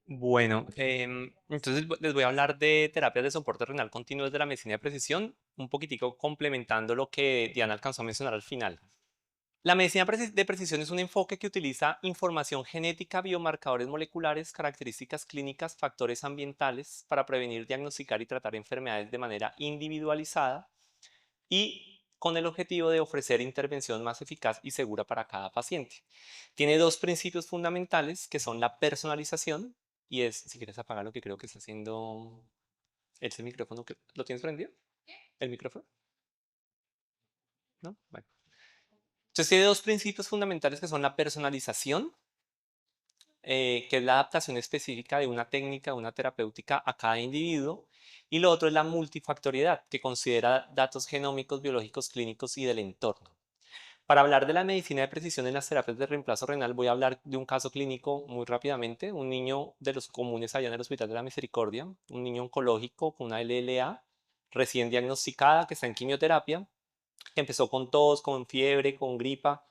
Bueno, entonces les voy a hablar de terapias de soporte renal continuo desde la medicina de precisión, un poquitico complementando lo que Diana alcanzó a mencionar al final. La medicina de precisión es un enfoque que utiliza información genética, biomarcadores moleculares, características clínicas, factores ambientales para prevenir, diagnosticar y tratar enfermedades de manera individualizada y con el objetivo de ofrecer intervención más eficaz y segura para cada paciente. Tiene dos principios fundamentales que son la personalización y es, si quieres apagar lo que creo que está haciendo ese micrófono, ¿lo tienes prendido? ¿El micrófono? ¿No? Bueno. Entonces tiene dos principios fundamentales que son la personalización, que es la adaptación específica de una técnica, de una terapéutica a cada individuo, y lo otro es la multifactoriedad, que considera datos genómicos, biológicos, clínicos y del entorno. Para hablar de la medicina de precisión en las terapias de reemplazo renal, voy a hablar de un caso clínico muy rápidamente. Un niño de los comunes allá en el Hospital de la Misericordia, un niño oncológico con una LLA recién diagnosticada que está en quimioterapia, que empezó con tos, con fiebre, con gripa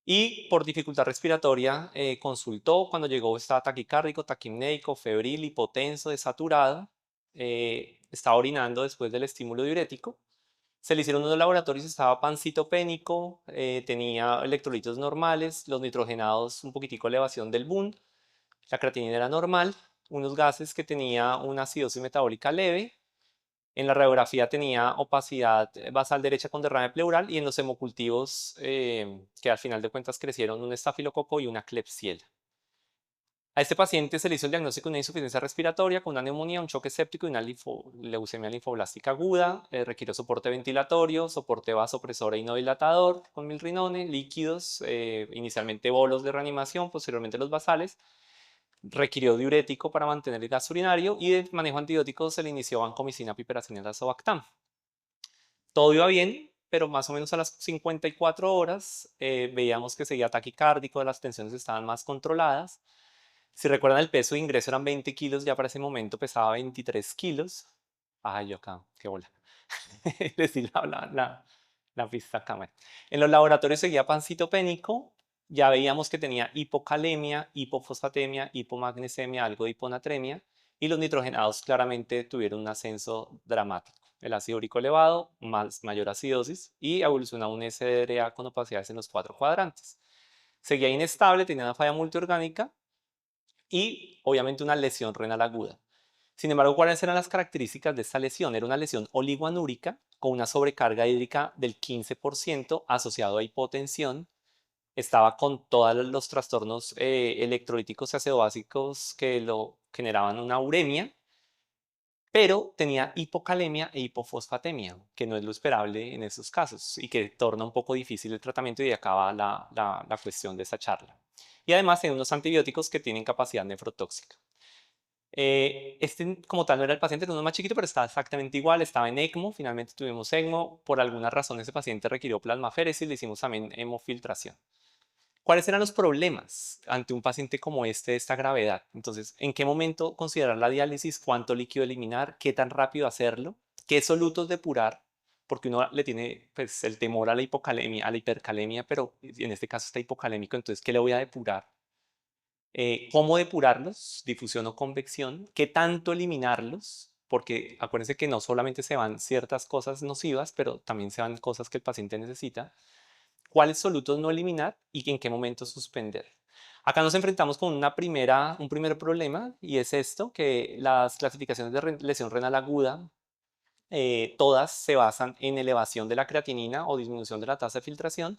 y por dificultad respiratoria consultó. Cuando llegó estaba taquicárdico, taquimnéico, febril, hipotenso, desaturado, estaba orinando después del estímulo diurético. Se le hicieron unos laboratorios, estaba pancitopénico, tenía electrolitos normales, los nitrogenados un poquitico elevación del BUN, la creatinina era normal, unos gases que tenía una acidosis metabólica leve, en la radiografía tenía opacidad basal derecha con derrame pleural y en los hemocultivos que al final de cuentas crecieron un estafilococo y una Klebsiella. A este paciente se le hizo el diagnóstico de una insuficiencia respiratoria con una neumonía, un choque séptico y una leucemia linfoblástica aguda. Requirió soporte ventilatorio, soporte vasopresor e inodilatador con milrinone, líquidos, inicialmente bolos de reanimación, posteriormente los basales. Requirió diurético para mantener el gas urinario y de manejo antibiótico se le inició vancomicina, piperacina y tazobactam. Todo iba bien, pero más o menos a las 54 horas veíamos que seguía taquicárdico, las tensiones estaban más controladas. Si recuerdan, el peso de ingreso eran 20 kilos, ya para ese momento pesaba 23 kilos. Ay, yo acá, qué bola. Es decir, la pista cámara. En los laboratorios seguía pancitopénico, ya veíamos que tenía hipocalemia, hipofosfatemia, hipomagnesemia, algo de hiponatremia, y los nitrogenados claramente tuvieron un ascenso dramático. El ácido úrico elevado, mayor acidosis y evolucionó a un SDRA con opacidades en los cuatro cuadrantes. Seguía inestable, tenía una falla multiorgánica y obviamente una lesión renal aguda. Sin embargo, ¿cuáles eran las características de esta lesión? Era una lesión oligoanúrica con una sobrecarga hídrica del 15% asociado a hipotensión. Estaba con todos los trastornos electrolíticos y acidobásicos que lo generaban una uremia, pero tenía hipocalemia e hipofosfatemia, que no es lo esperable en esos casos y que torna un poco difícil el tratamiento y acaba la cuestión de esa charla. Y además tiene unos antibióticos que tienen capacidad nefrotóxica. Este como tal no era el paciente, era uno más chiquito, pero estaba exactamente igual, estaba en ECMO, finalmente tuvimos ECMO, por alguna razón ese paciente requirió plasmaféresis, le hicimos también hemofiltración. ¿Cuáles eran los problemas ante un paciente como este de esta gravedad? Entonces, ¿en qué momento considerar la diálisis? ¿Cuánto líquido eliminar? ¿Qué tan rápido hacerlo? ¿Qué solutos depurar? Porque uno le tiene pues, el temor a la hipocalemia, a la hipercalemia, pero en este caso está hipocalémico, entonces, ¿qué le voy a depurar? ¿Cómo depurarlos? Difusión o convección. ¿Qué tanto eliminarlos? Porque acuérdense que no solamente se van ciertas cosas nocivas, pero también se van cosas que el paciente necesita. ¿Cuáles solutos no eliminar y en qué momento suspender? Acá nos enfrentamos con un primer problema y es esto, que las clasificaciones de lesión renal aguda, todas se basan en elevación de la creatinina o disminución de la tasa de filtración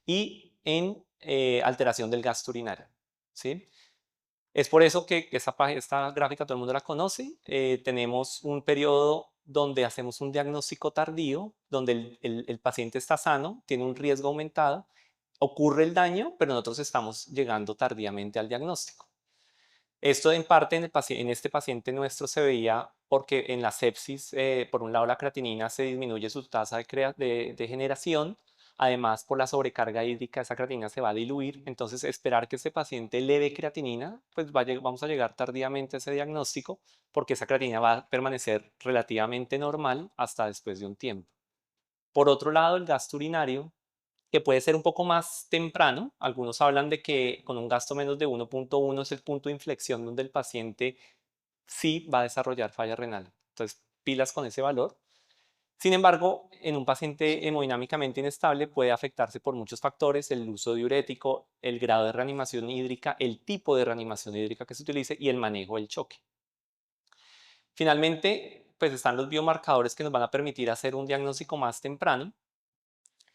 y en alteración del gasto urinario. ¿Sí? Es por eso que esta gráfica todo el mundo la conoce. Tenemos un periodo donde hacemos un diagnóstico tardío, donde el paciente está sano, tiene un riesgo aumentado, ocurre el daño, pero nosotros estamos llegando tardíamente al diagnóstico. Esto en parte en este paciente nuestro se veía porque en la sepsis, por un lado la creatinina se disminuye su tasa de generación, además por la sobrecarga hídrica esa creatinina se va a diluir, entonces esperar que ese paciente eleve creatinina, pues vamos a llegar tardíamente a ese diagnóstico porque esa creatinina va a permanecer relativamente normal hasta después de un tiempo. Por otro lado, el gasto urinario que puede ser un poco más temprano. Algunos hablan de que con un gasto menos de 1.1 es el punto de inflexión donde el paciente sí va a desarrollar falla renal. Entonces, pilas con ese valor. Sin embargo, en un paciente hemodinámicamente inestable puede afectarse por muchos factores: el uso diurético, el grado de reanimación hídrica, el tipo de reanimación hídrica que se utilice y el manejo del choque. Finalmente, pues están los biomarcadores que nos van a permitir hacer un diagnóstico más temprano,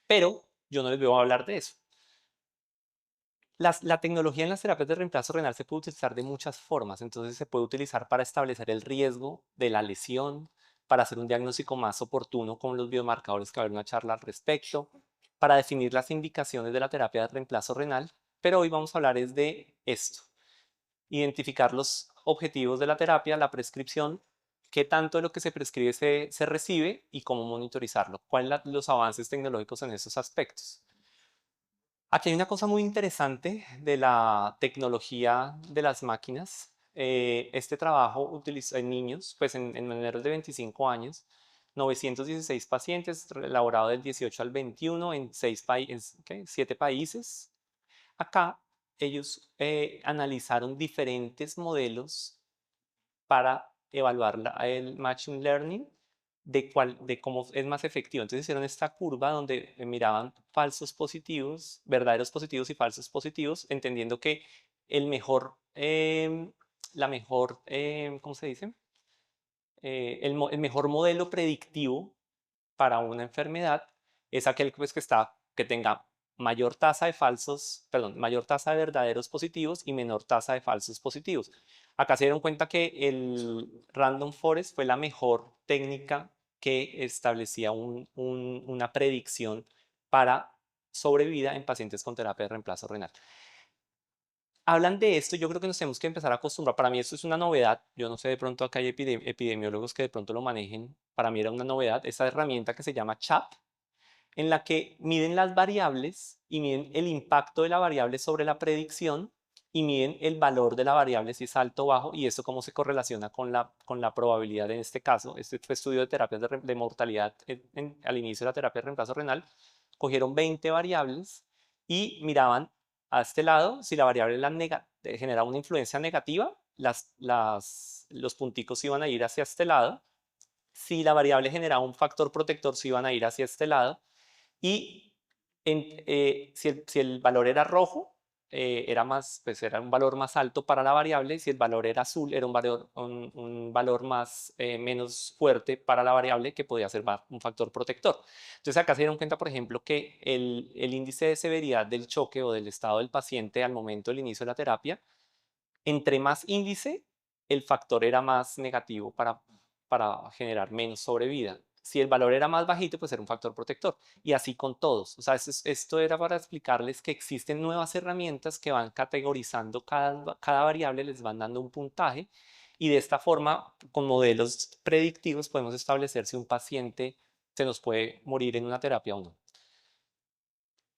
pero yo no les voy a hablar de eso. La tecnología en las terapias de reemplazo renal se puede utilizar de muchas formas. Entonces se puede utilizar para establecer el riesgo de la lesión, para hacer un diagnóstico más oportuno con los biomarcadores, que va a haber una charla al respecto, para definir las indicaciones de la terapia de reemplazo renal. Pero hoy vamos a hablar es de esto: identificar los objetivos de la terapia, la prescripción, qué tanto de lo que se prescribe se recibe y cómo monitorizarlo, cuáles son los avances tecnológicos en esos aspectos. Aquí hay una cosa muy interesante de la tecnología de las máquinas. Este trabajo utilizó en niños, pues en menores de 25 años, 916 pacientes, elaborado del 18 al 21 en 7 países. Acá ellos analizaron diferentes modelos para evaluar el Machine Learning, de cómo es más efectivo. Entonces hicieron esta curva donde miraban falsos positivos, verdaderos positivos y falsos positivos, entendiendo que el mejor, la mejor, ¿cómo se dice? El mejor modelo predictivo para una enfermedad es aquel, pues, que tenga mayor tasa de falsos, perdón, mayor tasa de verdaderos positivos y menor tasa de falsos positivos. Acá se dieron cuenta que el Random Forest fue la mejor técnica que establecía una predicción para sobrevida en pacientes con terapia de reemplazo renal. Hablan de esto, yo creo que nos tenemos que empezar a acostumbrar. Para mí esto es una novedad. Yo no sé, de pronto acá hay epidemiólogos que de pronto lo manejen. Para mí era una novedad esa herramienta que se llama CHAP, en la que miden las variables y miden el impacto de la variable sobre la predicción y miden el valor de la variable, si es alto o bajo, y eso cómo se correlaciona con la probabilidad. En este caso, este fue estudio de terapias de mortalidad al inicio de la terapia de reemplazo renal. Cogieron 20 variables y miraban a este lado si la variable generaba una influencia negativa, los punticos iban a ir hacia este lado. Si la variable generaba un factor protector, se iban a ir hacia este lado. Y si el valor era rojo, pues era un valor más alto para la variable. Y si el valor era azul, era un valor menos fuerte para la variable, que podía ser un factor protector. Entonces acá se dieron cuenta, por ejemplo, que el índice de severidad del choque o del estado del paciente al momento del inicio de la terapia, entre más índice, el factor era más negativo para generar menos sobrevida. Si el valor era más bajito, pues era un factor protector. Y así con todos. O sea, esto era para explicarles que existen nuevas herramientas que van categorizando cada variable, les van dando un puntaje. Y de esta forma, con modelos predictivos, podemos establecer si un paciente se nos puede morir en una terapia o no.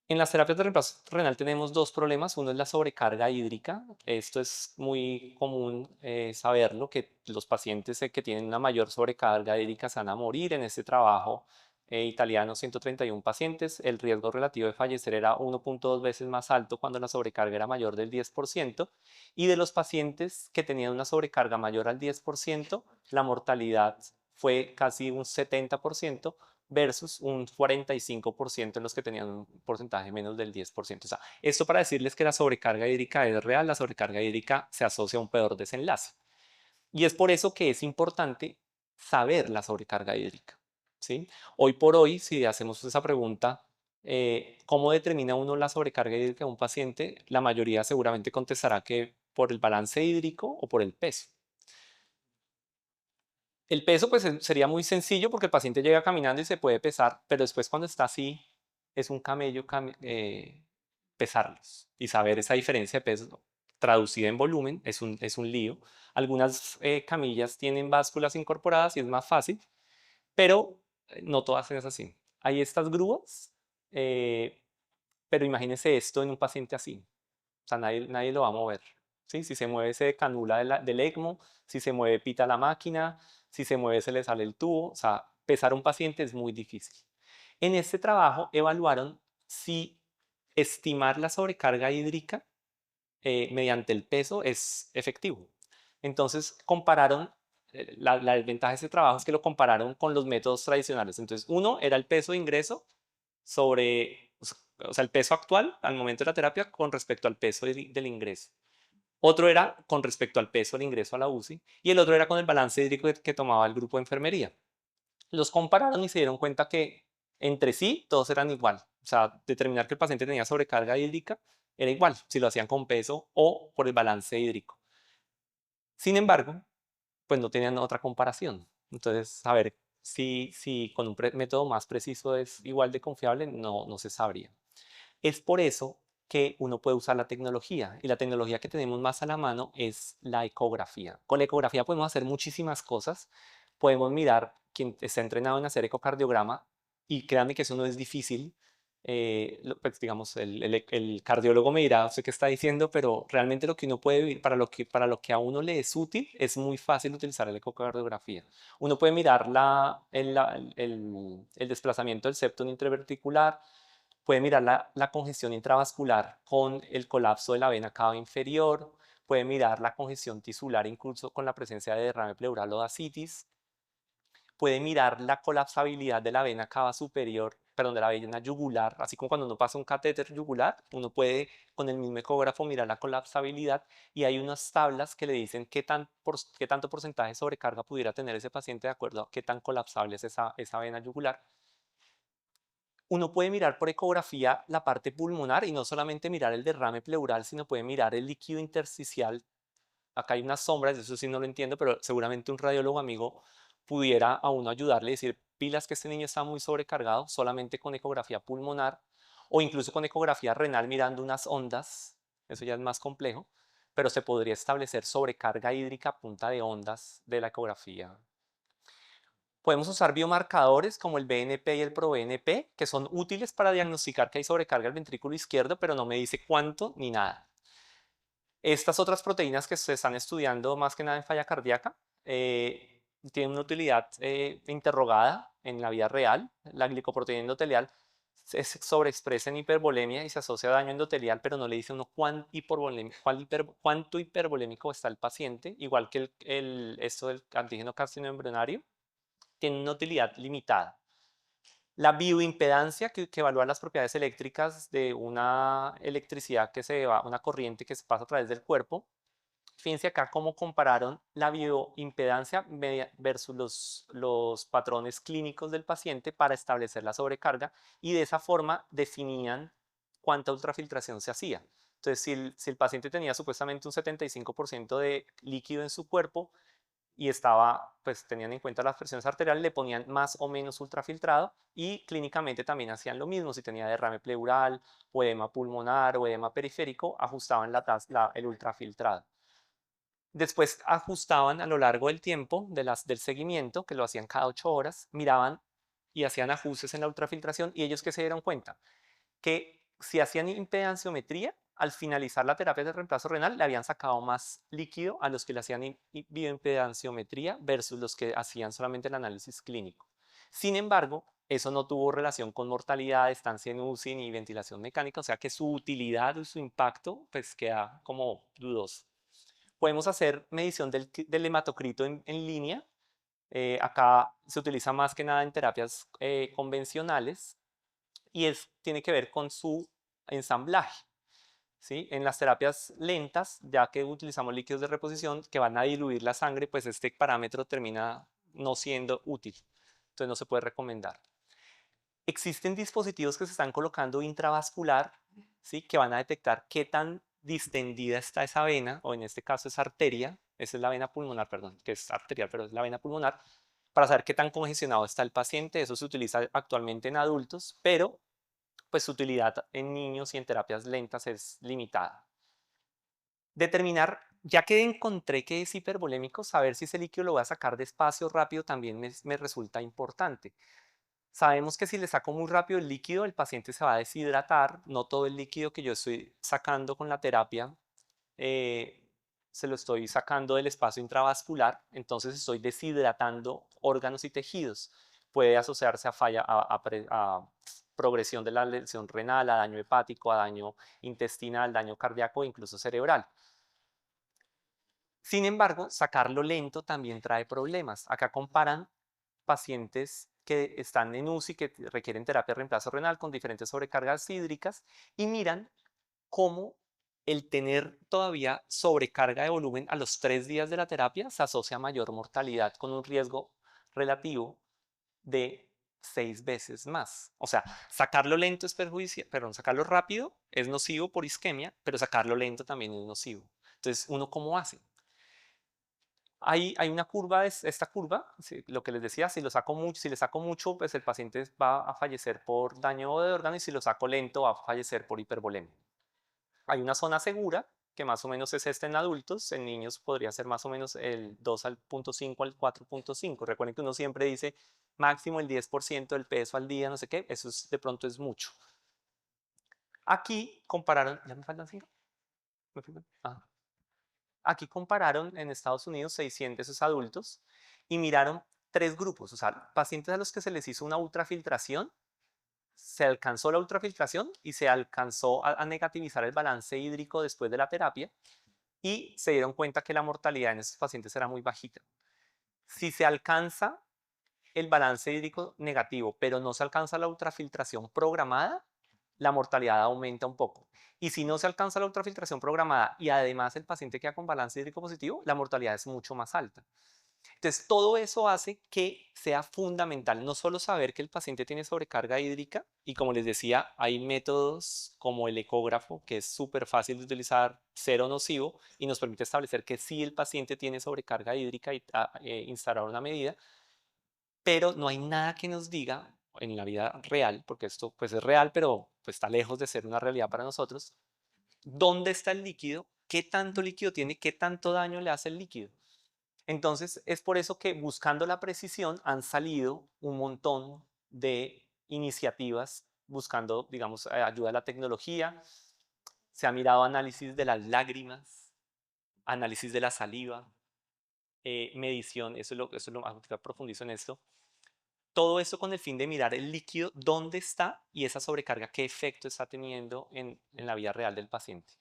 En las terapias de reemplazo renal tenemos dos problemas. Uno es la sobrecarga hídrica. Esto es muy común saberlo, que los pacientes que tienen una mayor sobrecarga hídrica se van a morir. En este trabajo italiano, 131 pacientes, el riesgo relativo de fallecer era 1.2 veces más alto cuando la sobrecarga era mayor del 10%. Y de los pacientes que tenían una sobrecarga mayor al 10%, la mortalidad fue casi un 70%, versus un 45% en los que tenían un porcentaje menos del 10%. O sea, esto para decirles que la sobrecarga hídrica es real. La sobrecarga hídrica se asocia a un peor desenlace. Y es por eso que es importante saber la sobrecarga hídrica, ¿sí? Hoy por hoy, si hacemos esa pregunta, ¿cómo determina uno la sobrecarga hídrica de un paciente? La mayoría seguramente contestará que por el balance hídrico o por el peso. El peso, pues sería muy sencillo porque el paciente llega caminando y se puede pesar, pero después, cuando está así, es un camello pesarlos y saber esa diferencia de peso traducida en volumen es un lío. Algunas camillas tienen básculas incorporadas y es más fácil, pero no todas es así. Hay estas grúas, eh, pero imagínense esto en un paciente así. O sea, nadie lo va a mover, ¿sí? Si se mueve, se canula del ECMO. Si se mueve, pita la máquina. Si se mueve, se le sale el tubo. O sea, pesar a un paciente es muy difícil. En este trabajo evaluaron si estimar la sobrecarga hídrica mediante el peso es efectivo. Entonces compararon, la desventaja de ese trabajo es que lo compararon con los métodos tradicionales. Entonces uno era el peso de ingreso sobre, o sea, el peso actual al momento de la terapia con respecto al peso del ingreso. Otro era con respecto al peso del ingreso a la UCI y el otro era con el balance hídrico que tomaba el grupo de enfermería. Los compararon y se dieron cuenta que entre sí todos eran igual. O sea, determinar que el paciente tenía sobrecarga hídrica era igual si lo hacían con peso o por el balance hídrico. Sin embargo, pues no tenían otra comparación. Entonces, saber si con un método más preciso es igual de confiable, no se sabría. Es por eso que uno puede usar la tecnología y la tecnología que tenemos más a la mano es la ecografía. Con la ecografía podemos hacer muchísimas cosas. Podemos mirar quien está entrenado en hacer ecocardiograma y créanme que eso no es difícil. Pues, digamos, el cardiólogo me dirá, usted qué está diciendo, pero realmente lo que uno puede vivir, para lo que a uno le es útil, es muy fácil utilizar la ecocardiografía. Uno puede mirar el desplazamiento del septo intraventricular, puede mirar la congestión intravascular con el colapso de la vena cava inferior, puede mirar la congestión tisular incluso con la presencia de derrame pleural o de ascitis, puede mirar la colapsabilidad de la vena cava superior, perdón, de la vena yugular, así como cuando uno pasa un catéter yugular, uno puede con el mismo ecógrafo mirar la colapsabilidad y hay unas tablas que le dicen qué tanto porcentaje de sobrecarga pudiera tener ese paciente de acuerdo a qué tan colapsable es esa vena yugular. Uno puede mirar por ecografía la parte pulmonar y no solamente mirar el derrame pleural, sino puede mirar el líquido intersticial. Acá hay unas sombras, eso sí no lo entiendo, pero seguramente un radiólogo amigo pudiera a uno ayudarle y decir, pilas que este niño está muy sobrecargado, solamente con ecografía pulmonar o incluso con ecografía renal mirando unas ondas, eso ya es más complejo, pero se podría establecer sobrecarga hídrica a punta de ondas de la ecografía. Podemos usar biomarcadores como el BNP y el proBNP, que son útiles para diagnosticar que hay sobrecarga del ventrículo izquierdo, pero no me dice cuánto ni nada. Estas otras proteínas que se están estudiando más que nada en falla cardíaca tienen una utilidad interrogada en la vida real. La glicoproteína endotelial se sobreexpresa en hipervolemia y se asocia a daño endotelial, pero no le dice uno cuánto hipervolémico está el paciente, igual que esto del antígeno carcinoembrionario tiene una utilidad limitada. La bioimpedancia, que evalúa las propiedades eléctricas de una electricidad que se va, una corriente que se pasa a través del cuerpo. Fíjense acá cómo compararon la bioimpedancia versus los patrones clínicos del paciente para establecer la sobrecarga y de esa forma definían cuánta ultrafiltración se hacía. Entonces, si el paciente tenía supuestamente un 75% de líquido en su cuerpo, y pues tenían en cuenta las presiones arteriales, le ponían más o menos ultrafiltrado y clínicamente también hacían lo mismo. Si tenía derrame pleural, o edema pulmonar o edema periférico, ajustaban el ultrafiltrado. Después ajustaban a lo largo del tiempo del seguimiento, que lo hacían cada 8 horas, miraban y hacían ajustes en la ultrafiltración y ellos que se dieron cuenta que si hacían impedanciometría, al finalizar la terapia de reemplazo renal, le habían sacado más líquido a los que le hacían bioimpedanciometría versus los que hacían solamente el análisis clínico. Sin embargo, eso no tuvo relación con mortalidad, estancia en UCI ni ventilación mecánica, o sea que su utilidad o su impacto pues queda como dudoso. Podemos hacer medición del hematocrito en línea. Acá se utiliza más que nada en terapias convencionales y tiene que ver con su ensamblaje. ¿Sí? En las terapias lentas, ya que utilizamos líquidos de reposición que van a diluir la sangre, pues este parámetro termina no siendo útil. Entonces no se puede recomendar. Existen dispositivos que se están colocando intravascular, ¿sí? Que van a detectar qué tan distendida está esa vena, o en este caso es arteria, esa es la vena pulmonar, perdón, que es arterial, pero es la vena pulmonar, para saber qué tan congestionado está el paciente. Eso se utiliza actualmente en adultos, pero pues su utilidad en niños y en terapias lentas es limitada. Determinar, ya que encontré que es hipervolémico, saber si ese líquido lo voy a sacar despacio o rápido también me resulta importante. Sabemos que si le saco muy rápido el líquido, el paciente se va a deshidratar. No todo el líquido que yo estoy sacando con la terapia se lo estoy sacando del espacio intravascular, entonces estoy deshidratando órganos y tejidos. Puede asociarse a progresión de la lesión renal, a daño hepático, a daño intestinal, daño cardíaco e incluso cerebral. Sin embargo, sacarlo lento también trae problemas. Acá comparan pacientes que están en UCI, que requieren terapia de reemplazo renal con diferentes sobrecargas hídricas y miran cómo el tener todavía sobrecarga de volumen a los 3 días de la terapia se asocia a mayor mortalidad con un riesgo relativo de 6 veces más. O sea, sacarlo lento es perjudicial, perdón, sacarlo rápido es nocivo por isquemia, pero sacarlo lento también es nocivo. Entonces, ¿uno cómo hace? Hay una curva, esta curva, lo que les decía, si le saco mucho, pues el paciente va a fallecer por daño de órgano y si lo saco lento va a fallecer por hipervolemia. Hay una zona segura, que más o menos es esta en adultos, en niños podría ser más o menos el 2,5 al 4,5. Recuerden que uno siempre dice máximo el 10% del peso al día, no sé qué, eso de pronto es mucho. Aquí compararon, ¿ya me faltan 5? Aquí compararon en Estados Unidos 600 adultos y miraron 3 grupos, o sea, pacientes a los que se les hizo una ultrafiltración, se alcanzó la ultrafiltración y se alcanzó a negativizar el balance hídrico después de la terapia y se dieron cuenta que la mortalidad en esos pacientes era muy bajita. Si se alcanza el balance hídrico negativo, pero no se alcanza la ultrafiltración programada, la mortalidad aumenta un poco. Y si no se alcanza la ultrafiltración programada y además el paciente queda con balance hídrico positivo, la mortalidad es mucho más alta. Entonces, todo eso hace que sea fundamental no solo saber que el paciente tiene sobrecarga hídrica, y como les decía, hay métodos como el ecógrafo, que es súper fácil de utilizar, cero nocivo, y nos permite establecer que sí el paciente tiene sobrecarga hídrica y instaurar una medida, pero no hay nada que nos diga en la vida real, porque esto pues es real, pero pues está lejos de ser una realidad para nosotros, dónde está el líquido, qué tanto líquido tiene, qué tanto daño le hace el líquido. Entonces, es por eso que buscando la precisión han salido un montón de iniciativas buscando, digamos, ayuda a la tecnología. Se ha mirado análisis de las lágrimas, análisis de la saliva, medición, eso es lo más, profundizo en esto. Todo esto con el fin de mirar el líquido, dónde está y esa sobrecarga, qué efecto está teniendo en la vida real del paciente.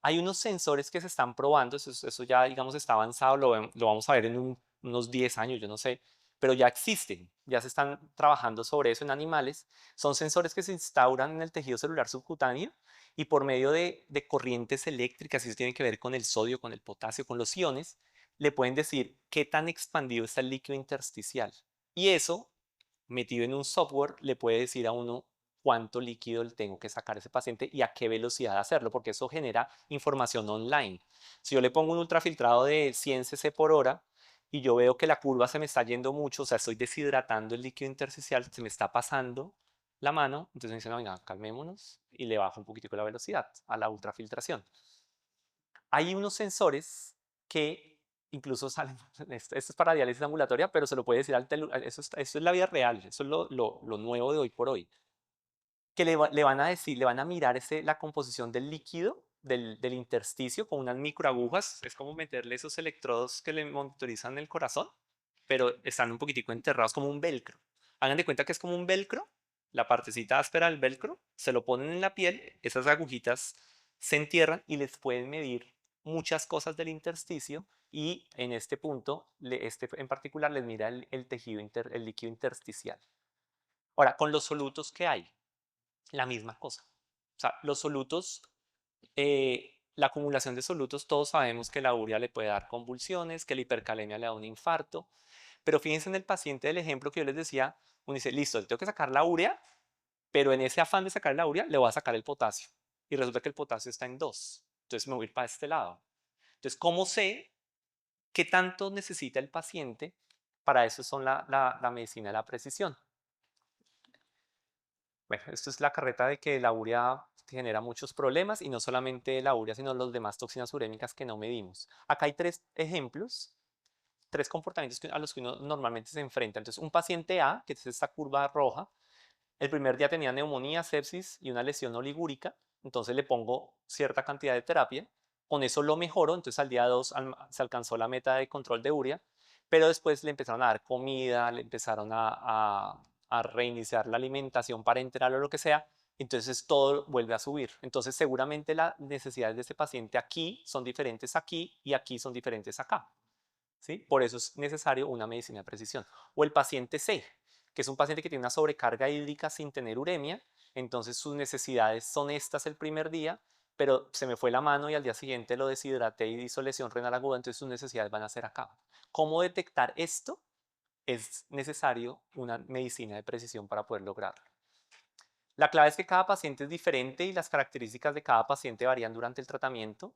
Hay unos sensores que se están probando, eso ya digamos está avanzado, lo vamos a ver en unos 10 años, yo no sé, pero ya existen, ya se están trabajando sobre eso en animales. Son sensores que se instauran en el tejido celular subcutáneo y por medio de corrientes eléctricas, y eso tiene que ver con el sodio, con el potasio, con los iones, le pueden decir qué tan expandido está el líquido intersticial. Y eso, metido en un software, le puede decir a uno cuánto líquido le tengo que sacar a ese paciente y a qué velocidad hacerlo, porque eso genera información online. Si yo le pongo un ultrafiltrado de 100 cc por hora y yo veo que la curva se me está yendo mucho, o sea, estoy deshidratando el líquido intersticial, se me está pasando la mano, entonces me dicen, oiga, calmémonos y le bajo un poquitico la velocidad a la ultrafiltración. Hay unos sensores que incluso salen, esto es para diálisis ambulatoria, pero se lo puede decir eso es la vida real, eso es lo nuevo de hoy por hoy que le van a decir, le van a mirar la composición del líquido, del intersticio con unas microagujas. Es como meterle esos electrodos que le monitorizan el corazón, pero están un poquitico enterrados como un velcro. Hagan de cuenta que es como un velcro, la partecita áspera del velcro, se lo ponen en la piel, esas agujitas se entierran y les pueden medir muchas cosas del intersticio y en este punto, este en particular, les mira el tejido, el líquido intersticial. Ahora, con los solutos que hay, la misma cosa. O sea, los solutos, la acumulación de solutos, todos sabemos que la urea le puede dar convulsiones, que la hipercalemia le da un infarto, pero fíjense en el paciente del ejemplo que yo les decía, uno dice, listo, le tengo que sacar la urea, pero en ese afán de sacar la urea le voy a sacar el potasio. Y resulta que el potasio está en 2. Entonces me voy a ir para este lado. Entonces, ¿cómo sé qué tanto necesita el paciente? Para eso son la medicina de la precisión. Bueno, esto es la carreta de que la urea genera muchos problemas y no solamente la urea, sino las demás toxinas urémicas que no medimos. Acá hay 3 ejemplos, 3 comportamientos a los que uno normalmente se enfrenta. Entonces, un paciente A, que es esta curva roja, el primer día tenía neumonía, sepsis y una lesión oligúrica, entonces le pongo cierta cantidad de terapia, con eso lo mejoro, entonces al día 2 se alcanzó la meta de control de urea, pero después le empezaron a dar comida, le empezaron a a reiniciar la alimentación parenteral o lo que sea, entonces todo vuelve a subir. Entonces seguramente las necesidades de ese paciente aquí son diferentes aquí y aquí son diferentes acá. ¿Sí? Por eso es necesario una medicina de precisión. O el paciente C, que es un paciente que tiene una sobrecarga hídrica sin tener uremia, entonces sus necesidades son estas el primer día, pero se me fue la mano y al día siguiente lo deshidraté y hizo lesión renal aguda, entonces sus necesidades van a ser acá. ¿Cómo detectar esto? Es necesario una medicina de precisión para poder lograrlo. La clave es que cada paciente es diferente y las características de cada paciente varían durante el tratamiento.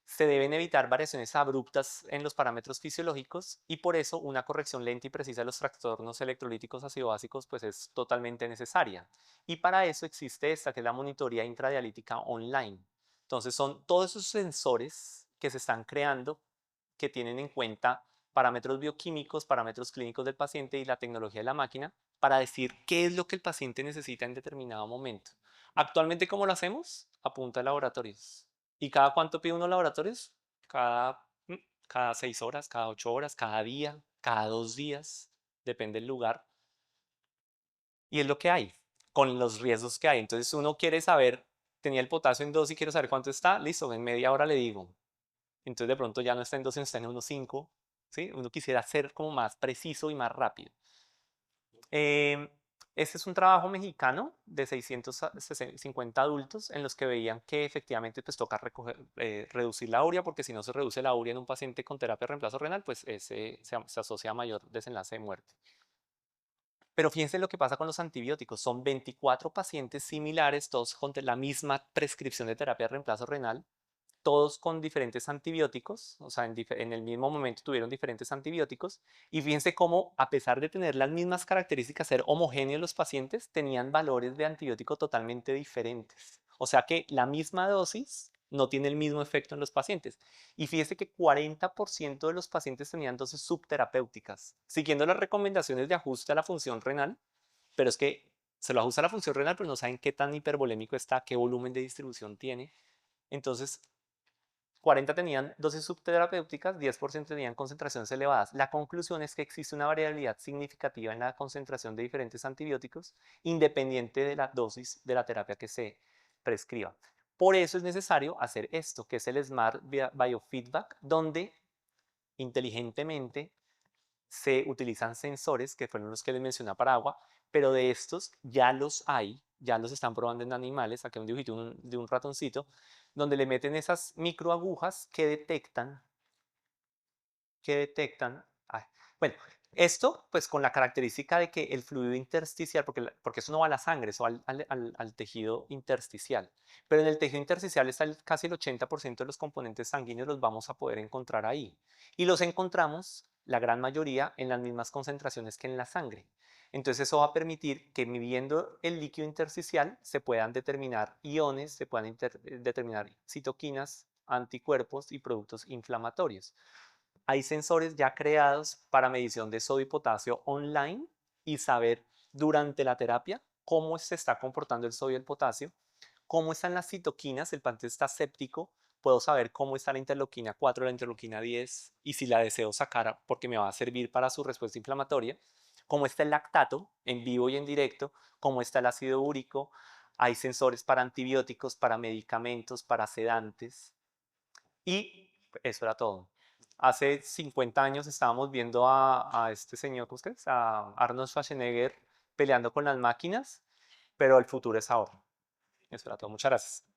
Se deben evitar variaciones abruptas en los parámetros fisiológicos y por eso una corrección lenta y precisa de los trastornos electrolíticos ácido-básicos pues es totalmente necesaria. Y para eso existe esta que es la monitoría intradialítica online. Entonces son todos esos sensores que se están creando que tienen en cuenta parámetros bioquímicos, parámetros clínicos del paciente y la tecnología de la máquina para decir qué es lo que el paciente necesita en determinado momento. Actualmente, ¿cómo lo hacemos? A punta de laboratorios. ¿Y cada cuánto pide uno laboratorios? Cada, cada 6 horas, cada 8 horas, cada día, cada 2 días, depende del lugar. Y es lo que hay, con los riesgos que hay. Entonces uno quiere saber, tenía el potasio en 2 y quiero saber cuánto está, listo, en media hora le digo. Entonces de pronto ya no está en 2, sino está en 1,5. ¿Sí? Uno quisiera ser como más preciso y más rápido. Este es un trabajo mexicano de 650 adultos en los que veían que efectivamente pues toca reducir la urea porque si no se reduce la urea en un paciente con terapia de reemplazo renal pues se asocia a mayor desenlace de muerte. Pero fíjense lo que pasa con los antibióticos. Son 24 pacientes similares, todos con la misma prescripción de terapia de reemplazo renal, todos con diferentes antibióticos, o sea, en el mismo momento tuvieron diferentes antibióticos, y fíjense cómo, a pesar de tener las mismas características, ser homogéneos los pacientes, tenían valores de antibiótico totalmente diferentes. O sea que la misma dosis no tiene el mismo efecto en los pacientes. Y fíjense que 40% de los pacientes tenían dosis subterapéuticas, siguiendo las recomendaciones de ajuste a la función renal, pero es que se lo ajusta a la función renal, pero no saben qué tan hipervolémico está, qué volumen de distribución tiene. Entonces, 40 tenían dosis subterapéuticas, 10% tenían concentraciones elevadas. La conclusión es que existe una variabilidad significativa en la concentración de diferentes antibióticos, independiente de la dosis de la terapia que se prescriba. Por eso es necesario hacer esto, que es el Smart Biofeedback, donde inteligentemente se utilizan sensores, que fueron los que les mencioné para agua, pero de estos ya los hay, ya los están probando en animales. Aquí hay un dibujito de un ratoncito, donde le meten esas microagujas ay, bueno, esto pues con la característica de que el fluido intersticial, porque eso no va a la sangre, eso va al tejido intersticial, pero en el tejido intersticial está casi el 80% de los componentes sanguíneos los vamos a poder encontrar ahí. Y los encontramos, la gran mayoría, en las mismas concentraciones que en la sangre. Entonces eso va a permitir que midiendo el líquido intersticial se puedan determinar iones, se puedan determinar citoquinas, anticuerpos y productos inflamatorios. Hay sensores ya creados para medición de sodio y potasio online y saber durante la terapia cómo se está comportando el sodio y el potasio, cómo están las citoquinas, el paciente está séptico, puedo saber cómo está la interleuquina 4, la interleuquina 10 y si la deseo sacar porque me va a servir para su respuesta inflamatoria, cómo está el lactato en vivo y en directo, cómo está el ácido úrico, hay sensores para antibióticos, para medicamentos, para sedantes y eso era todo. Hace 50 años estábamos viendo a este señor, ¿cómo es que es? A Arnold Schwarzenegger peleando con las máquinas, pero el futuro es ahora. Eso era todo. Muchas gracias.